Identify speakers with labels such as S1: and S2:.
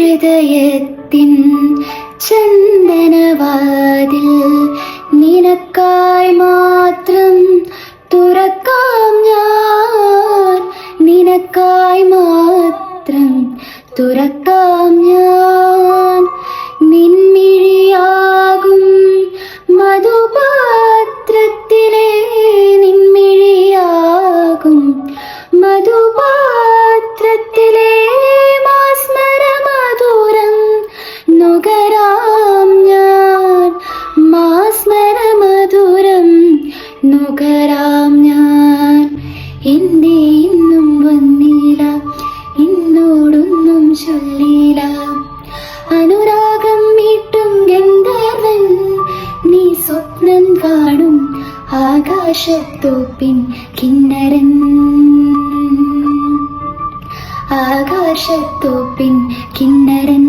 S1: ഹൃദയത്തിൻ ചന്ദനവാതിൽ നിനക്കായി മാത്രം തുറക്കാം ഞാൻ, നിനക്കായി മാത്രം തുറക്കാം ഞാൻ. നിൻമിഴിയാകും മധുപാത്രത്തിലെ നിൻമിഴിയാകും മധുപാത്രത്തിലെ മാസ്മരമധുരം നുകരാം ഞാൻ, മാസ്മരമധുരം നുകരാം ഞാൻ. എന്തേ ഇന്നും വന്നില്ല, എന്നോടൊന്നും ചൊല്ലില്ല, അനുരാഗം മീട്ടും ഗന്ധർവൻ നീ സ്വപ്നം കാണും ആകാശത്തോപ്പിൻ കിന്നരൻ, ആകാശത്തോപ്പിൻ കിന്നരൻ.